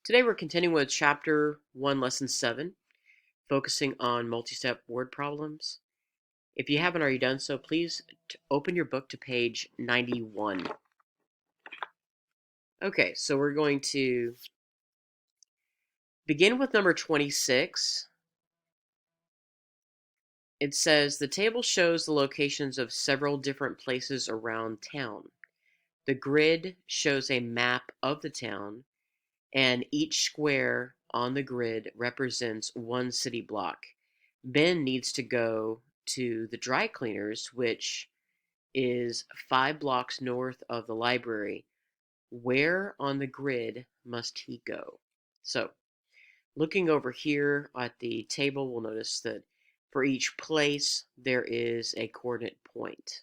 Today we're continuing with Chapter 1, Lesson 7, focusing on multi-step word problems. If you haven't already done so, please open your book to page 91. Okay, so we're going to begin with number 26. It says, the table shows the locations of several different places around town. The grid shows a map of the town, and each square on the grid represents one city block. Ben needs to go to the dry cleaners, which is 5 blocks north of the library. Where on the grid must he go? So, looking over here at the table, we'll notice that for each place there is a coordinate point.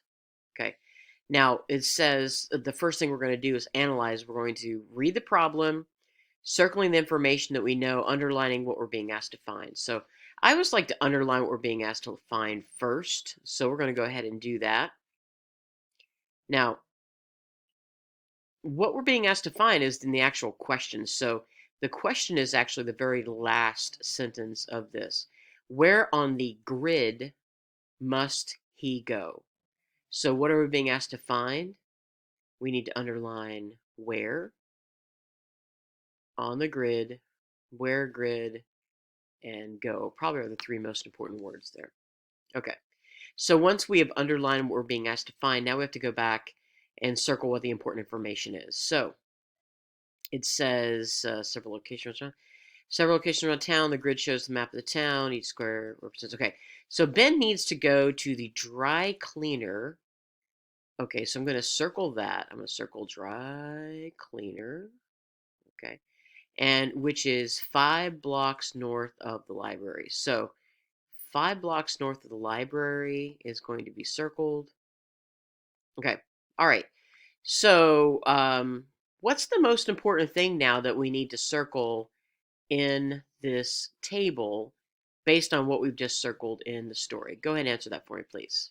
Okay. Now, it says the first thing we're going to do is analyze. We're going to read the problem, circling the information that we know, underlining what we're being asked to find. So I always like to underline what we're being asked to find first. So we're going to go ahead and do that. Now, what we're being asked to find is in the actual question. So the question is actually the very last sentence of this. Where on the grid must he go? So what are we being asked to find? We need to underline where on the grid, where grid, and go probably are the three most important words there. Okay, so once we have underlined what we're being asked to find, now we have to go back and circle what the important information is. So it says several locations around town. The grid shows the map of the town. Each square represents. Okay, so Ben needs to go to the dry cleaner. Okay, so I'm going to circle that. I'm going to circle dry cleaner. Okay, and which is 5 blocks north of the library. So 5 blocks north of the library is going to be circled. Okay, all right. So what's the most important thing now that we need to circle in this table based on what we've just circled in the story? Go ahead and answer that for me, please.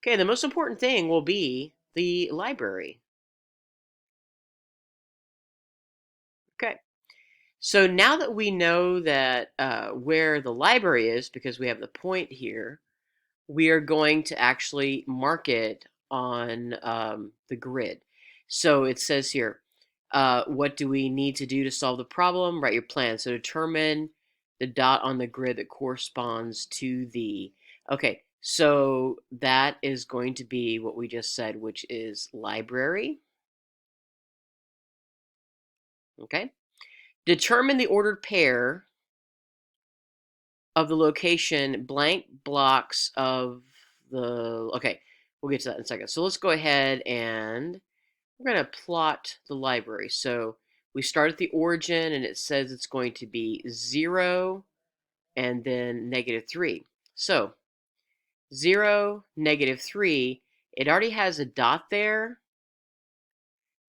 Okay, the most important thing will be the library. Okay. So now that we know that where the library is, because we have the point here, we are going to actually mark it on the grid. So it says here, what do we need to do to solve the problem? Write your plan. So determine the dot on the grid that corresponds to the, okay, so that is going to be what we just said, which is library. Okay. Determine the ordered pair of the location blank blocks of the, okay, we'll get to that in a second. So let's go ahead and we're going to plot the library. So we start at the origin and it says it's going to be 0 and then -3. So 0, -3, it already has a dot there,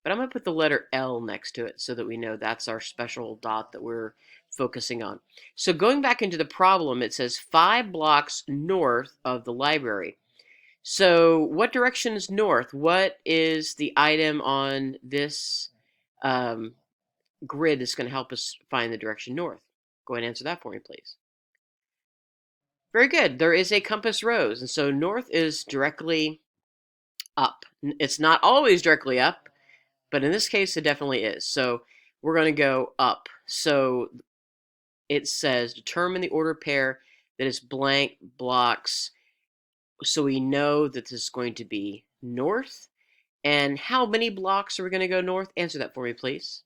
but I'm going to put the letter L next to it so that we know that's our special dot that we're focusing on. So going back into the problem, it says 5 blocks north of the library. So what direction is north? What is the item on this grid that's going to help us find the direction north? Go ahead and answer that for me, please. Very good. There is a compass rose, and so north is directly up. It's not always directly up, but in this case, it definitely is. So we're going to go up. So it says determine the order pair that is blank blocks. So we know that this is going to be north. And how many blocks are we going to go north? Answer that for me, please.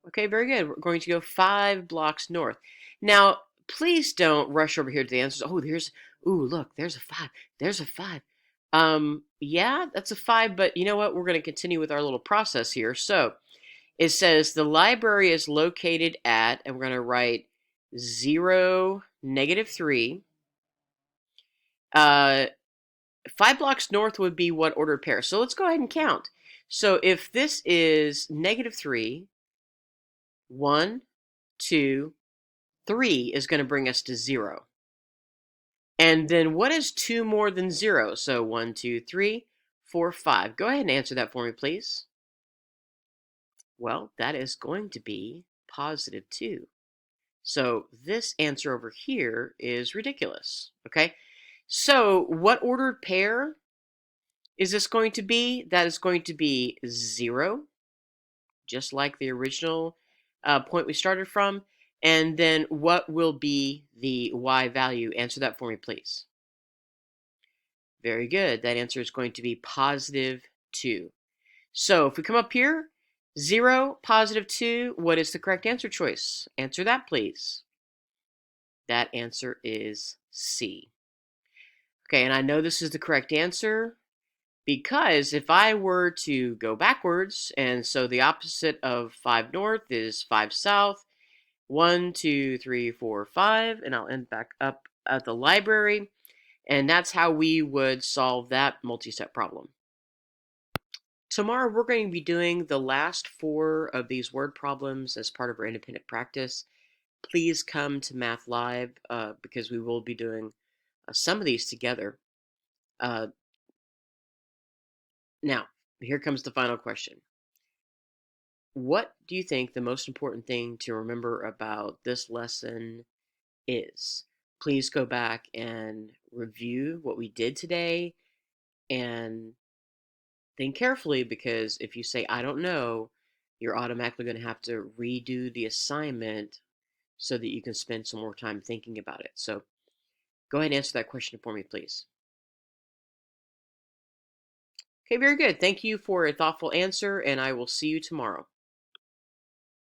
Okay, very good. We're going to go 5 blocks north. Now, please don't rush over here to the answers. Oh, look, there's a 5. There's a 5. Yeah, that's a 5, but you know what? We're going to continue with our little process here. So it says the library is located at, and we're going to write 0, -3. 5 blocks north would be what ordered pair? So let's go ahead and count. So if this is -3, 1, 2, 3 is going to bring us to 0. And then what is 2 more than 0? So 1, 2, 3, 4, 5. Go ahead and answer that for me, please. Well, that is going to be positive 2. So this answer over here is ridiculous, okay? So what ordered pair is this going to be? That is going to be 0, just like the original point we started from. And then what will be the y value? Answer that for me, please. Very good. That answer is going to be positive 2. So if we come up here, 0, positive 2, what is the correct answer choice? Answer that, please. That answer is C. Okay, and I know this is the correct answer because if I were to go backwards, and so the opposite of 5 north is 5 south, 1, 2, 3, 4, 5, and I'll end back up at the library, and that's how we would solve that multi-step problem. Tomorrow we're going to be doing the last 4 of these word problems as part of our independent practice. Please come to Math Live because we will be doing some of these together. Now, here comes the final question. What do you think the most important thing to remember about this lesson is? Please go back and review what we did today and think carefully, because if you say, I don't know, you're automatically going to have to redo the assignment so that you can spend some more time thinking about it. So go ahead and answer that question for me, please. Okay, very good. Thank you for a thoughtful answer, and I will see you tomorrow.